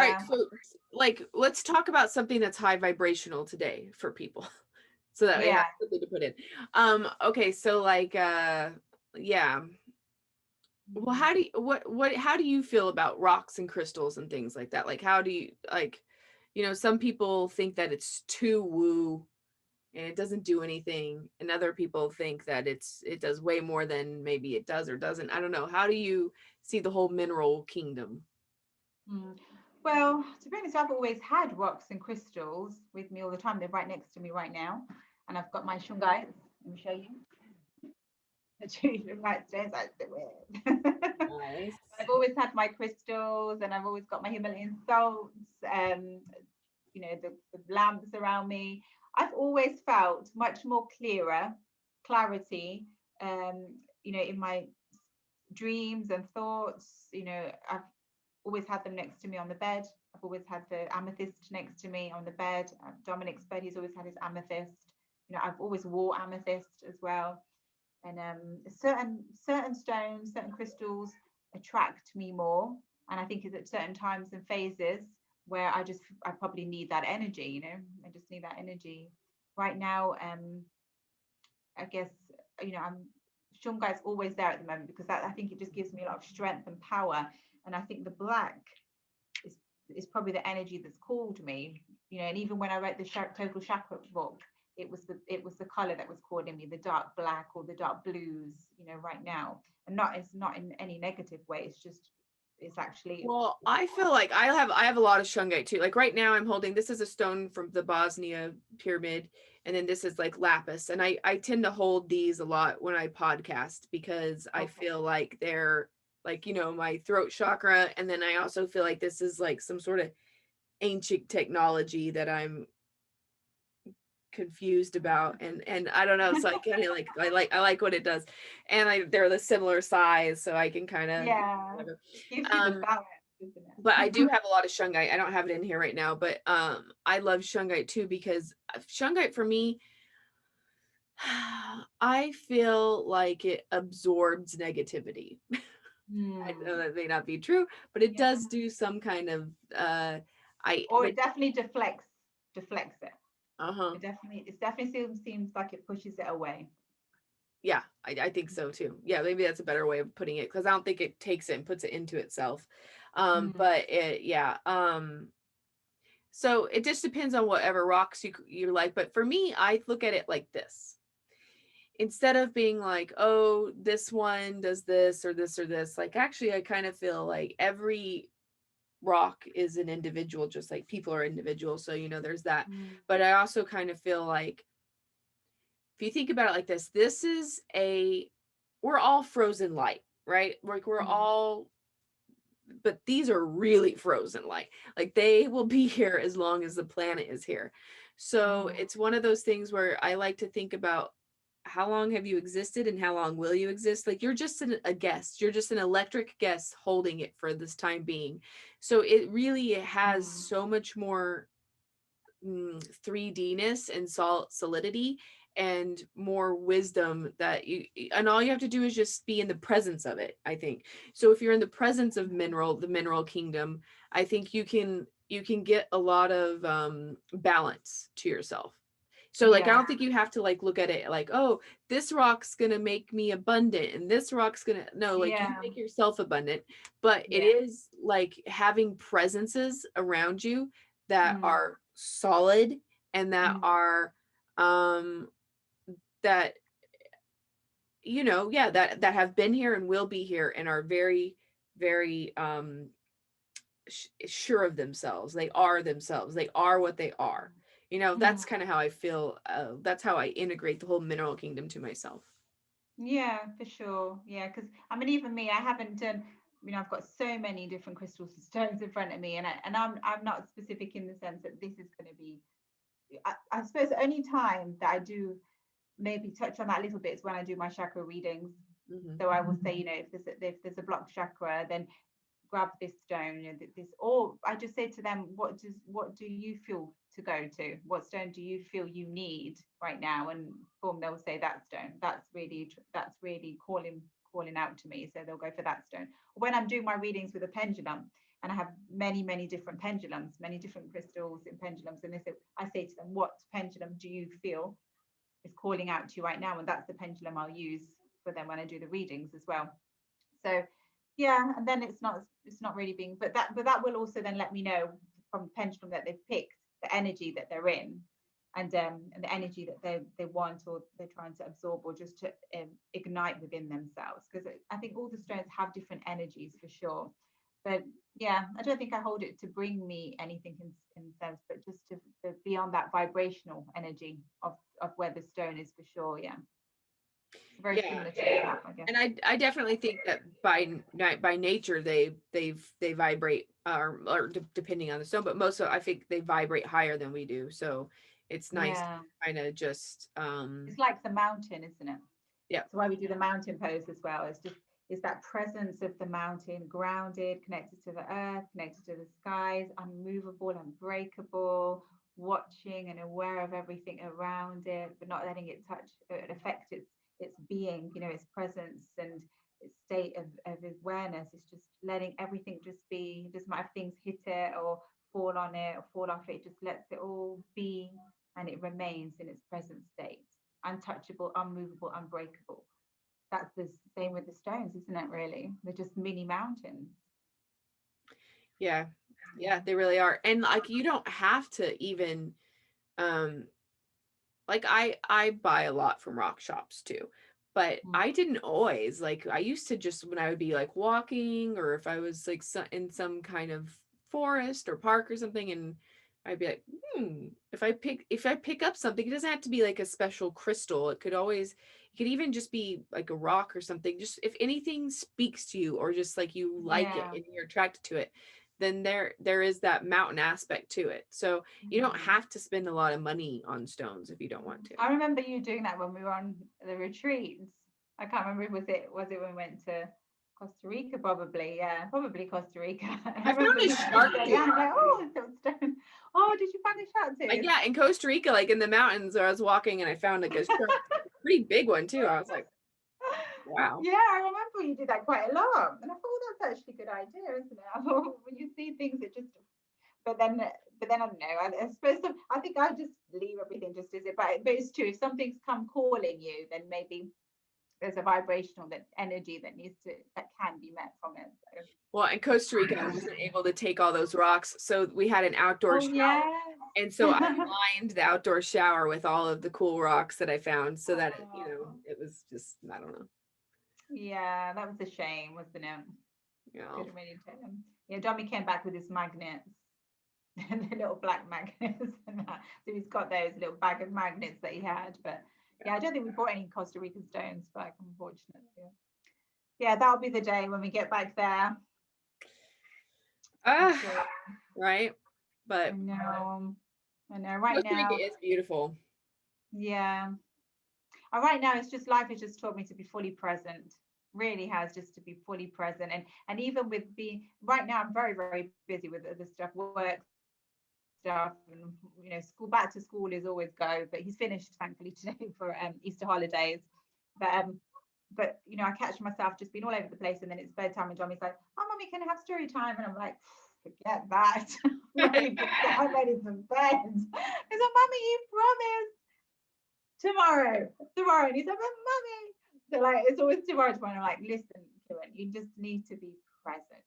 right, Yeah. so like let's talk about something that's high vibrational today for people. So that we have Yeah. something to put in. Okay, so like yeah. Well, Mm. how do you, what how do you feel about rocks and crystals and things like that? Like how do you like, some people think that it's too woo and it doesn't do anything, and other people think that it does way more than maybe it does or doesn't. I don't know. How do you see the whole mineral kingdom? Mm. Well, to be honest, I've always had rocks and crystals with me all the time. They're right next to me right now. And I've got my shungite. Let me show you. The shungite stones, that's the weird. Nice. I've always had my crystals and I've always got my Himalayan salts, the lamps around me. I've always felt much more clarity, in my dreams and thoughts. I've always had them next to me on the bed. I've always had the amethyst next to me on the bed. Dominic's bed, he's always had his amethyst. I've always wore amethyst as well. And certain stones, certain crystals attract me more. And I think it's at certain times and phases where I probably need that energy. I just need that energy. Right now, I guess I'm Shungai's always there at the moment because I think it just gives me a lot of strength and power. And I think the black is is probably the energy that's called me. And even when I wrote the total chakra book, it was the color that was calling me, the dark black or the dark blues. Right now, and it's not in any negative way. It's actually. Well, I feel like I have a lot of shungite too. Like right now I'm holding, this is a stone from the Bosnia pyramid, and then this is like lapis, and I tend to hold these a lot when I podcast because I Okay. feel like they're like, my throat chakra, and then I also feel like this is like some sort of ancient technology that I'm confused about, and I don't know, so I kind of like I like what it does, and they're the similar size, so I can kind of Yeah, whatever. gives you the Um balance, isn't but I it? do have a lot of shungite. I don't have it in here right now, but I love shungite too because shungite for me, I feel like it absorbs negativity. I know Hmm. that may not be true, but it Yeah. does do some kind of I Or like it definitely deflects it. uh-huh. It definitely seems like it pushes it away. Yeah, I think so too. Yeah, maybe that's a better way of putting it because I don't think it takes it and puts it into itself. Mm. But it yeah. So it just depends on whatever rocks you like. But for me, I look at it like this. Instead of being like, oh, this one does this or this or this, like actually I kind of feel like every rock is an individual, just like people are individuals. So, there's that. Mm. But I also kind of feel like if you think about it like this is we're all frozen light, right? Like we're Mm. all, but these are really frozen light. Like they will be here as long as the planet is here. So Mm. it's one of those things where I like to think about how long have you existed and how long will you exist? Like you're just a guest. You're just an electric guest holding it for this time being. So it really has Mm. so much more 3D-ness and solidity and more wisdom that and all you have to do is just be in the presence of it, I think. So if you're in the presence of the mineral kingdom, I think you can get a lot of balance to yourself. So like I Yeah. don't think you have to like look at it like, oh, this rock's gonna make me abundant and this rock's gonna, no, like you Yeah. make yourself abundant, but it Yeah. is like having presences around you that Mm. are solid and that Mm. are um that yeah, that have been here and will be here and are very very sure of themselves. They are themselves. They are what they are. That's Mm. kind of how I feel. That's how I integrate the whole mineral kingdom to myself. Yeah, for sure. Yeah, because I mean, even me, I haven't done. I've got so many different crystals and stones in front of me, and I'm not specific in the sense that this is going to be. I suppose the only time that I do maybe touch on that a little bit is when I do my chakra readings. Hmm. So I will say, if there's a blocked chakra, then grab this stone, this, or I just say to them, what do you feel to go to? What stone do you feel you need right now? And boom, they'll say that stone. That's really calling out to me. So they'll go for that stone. When I'm doing my readings with a pendulum, and I have many different pendulums, many different crystals in pendulums, and I say to them, what pendulum do you feel is calling out to you right now? And that's the pendulum I'll use for them when I do the readings as well. So yeah, and then it's not really being, but that will also then let me know from the pendulum that they've picked the energy that they're in, and the energy that they want, or they're trying to absorb, or just to ignite within themselves, because I think all the stones have different energies for sure. But yeah, I don't think I hold it to bring me anything in sense, but just to be on that vibrational energy of where the stone is for sure. Yeah, it's very Yeah. similar to that, I guess. And I definitely think that by nature they vibrate, depending on the stone, but most of I think they vibrate higher than we do. So it's nice to Yeah, kind of just it's like the mountain, isn't it? yeah. So why we do the mountain pose as well. It's that presence of the mountain, grounded, connected to the earth, connected to the skies, unmovable, unbreakable, watching and aware of everything around it, but not letting it touch it affect its being, its presence and its state of awareness. It's just letting everything just be. It doesn't matter if things hit it or fall on it or fall off it, it just lets it all be, and it remains in its present state, untouchable, unmovable, unbreakable. That's the same with the stones, isn't it? Really, they're just mini mountains. Yeah. Yeah, they really are. And like you don't have to even um like I buy a lot from rock shops too. But Mm. I didn't always, like I used to just when I would be like walking, or if I was like in some kind of forest or park or something, and I'd be like, if I pick up something, it doesn't have to be like a special crystal. It could even just be like a rock or something. Just if anything speaks to you, or just like you like it Yeah. and you're attracted to it, then there is that mountain aspect to it. So you don't Mm. have to spend a lot of money on stones if you don't want to. I remember you doing that when we were on the retreats. I can't remember, was it when we went to Costa Rica? Probably, yeah, probably Costa Rica. I I found remember a you shark going tooth. down, like, oh, it's a stone. Oh, did you find a shark tooth? Yeah, in Costa Rica, like in the mountains, where I was walking and I found like a shark, a pretty big one too. I was like, wow. Yeah, I remember you did that quite a lot, and I thought, oh, that's actually a good idea, isn't it? I thought when you see things, it just. But then I don't know. I suppose I think I just leave everything just as it. But it's true. If something's come calling you, then maybe there's a vibrational that energy that can be met from it. So. Well, in Costa Rica, I wasn't able to take all those rocks, so we had an outdoor Oh shower, yeah. and so I lined the outdoor shower with all of the cool rocks that I found, so that Oh, it was just I don't know, yeah, that was a shame, wasn't it? you know. Could have really taken. Yeah, Dommy came back with his magnets, the little black magnets, and that. So he's got those little bag of magnets that he had. But yeah, I don't think we brought any Costa Rican stones back, unfortunately. Yeah, that'll be the day when we get back there. I'm Ah, sure. right. I But know. I know. Right Costa Rica now, is beautiful. yeah. Right now, it's just life has just taught me to be fully present. Really has, just to be fully present, and even with being right now, I'm very busy with other stuff, work stuff, and school. Back to school is always go, but he's finished thankfully today for Easter holidays. But I catch myself just being all over the place, and then it's bedtime, and Johnny's like, "Oh, mommy, can I have story time?" And I'm like, "Forget that. I'm ready for bed." He's like, "Mommy, you promised tomorrow." And he's like, "But mommy." So like it's always tomorrow. I'm like, "Listen, Kieran, you just need to be present.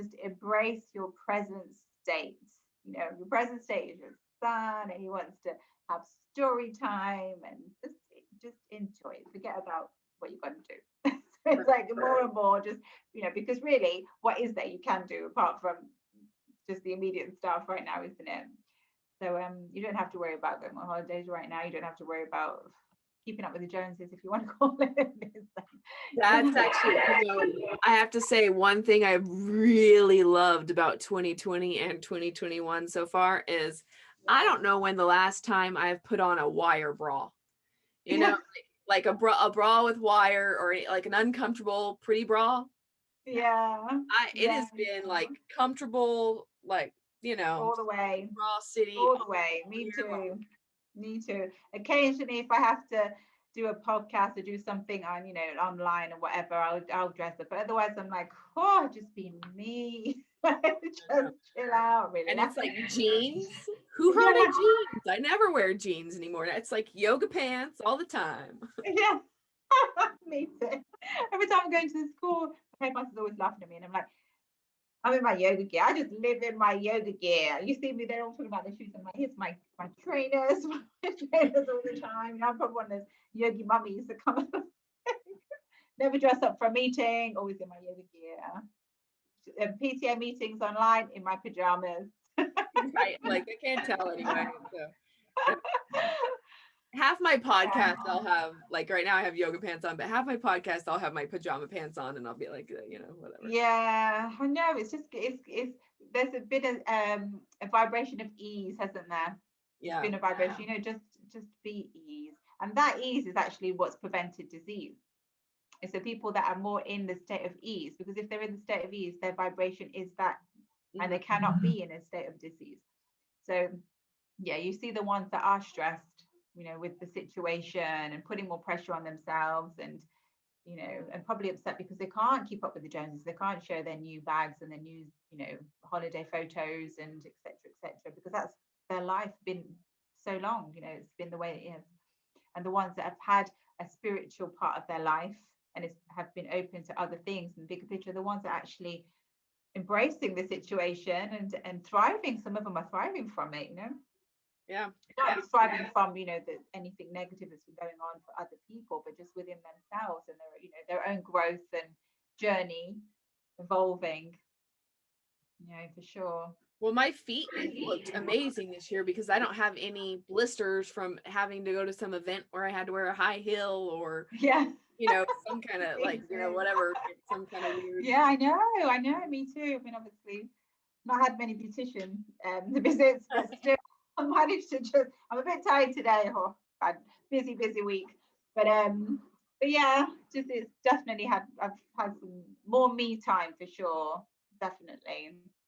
Just embrace your present state. Your present state is your son, and he wants to have story time, and just enjoy it. Forget about what you're going to do." So it's like more and more just, because really, what is there you can do apart from just the immediate stuff right now, isn't it? So you don't have to worry about going on holidays right now. You don't have to worry about keeping up with the Joneses, if you want to call it. That's actually, I have to say one thing I really loved about 2020 and 2021 so far is I don't know when the last time I've put on a wire bra. You know, Yeah. like a bra with wire, or like an uncomfortable pretty bra. Yeah, It yeah, has been like comfortable, like, all the way, Raw City all all the way. Me year long. too. Me too. Occasionally, if I have to do a podcast or do something on, online or whatever, I'll dress up. But otherwise, I'm like, oh, just be me. Just chill out, And it's relax. like jeans. Who heard Yeah, of jeans? I never wear jeans anymore. It's like yoga pants all the time. yeah. Me too. Every time I'm going to the school, my headmaster's always laughing at me, and I'm like, I'm in my yoga gear. I just live in my yoga gear. You see me, they're all talking about the shoes. I'm like, here's my trainers, my trainers all the time. I'm probably one of those yogi mummies that come never dress up for a meeting, always in my yoga gear. PTA meetings online in my pajamas. Right. Like I can't tell anyway. So half my Yeah. podcast I'll have like right now I have yoga pants on, but half my podcast I'll have my pajama pants on and I'll be like, whatever. Yeah, I know. It's just it's there's a bit of a vibration of ease, hasn't there? There's Yeah. been a vibration, just be ease. And that ease is actually what's prevented disease. It's the people that are more in the state of ease, because if they're in the state of ease, their vibration is that, and Mhm. they cannot be in a state of disease. So yeah, you see the ones that are stressed, with the situation and putting more pressure on themselves, and probably upset because they can't keep up with the Joneses. They can't show their new bags and their new, holiday photos and etc., because that's their life been so long. It's been the way it is. And the ones that have had a spiritual part of their life and have been open to other things and the bigger picture, the ones that are actually embracing the situation and thriving. Some of them are thriving from it. Yeah. Not thriving from anything negative that's been going on for other people, but just within themselves and their own growth and journey evolving, for sure. Well, my feet looked amazing this year because I don't have any blisters from having to go to some event where I had to wear a high heel or, Yeah, some kind of me like, too. whatever, some kind of weird. Yeah, I know, me too. I mean, obviously not had many beautician visits, but still I managed to just, I'm a bit tired today. Oh, had busy week. But yeah, just it's definitely I've had some more me time for sure. Definitely.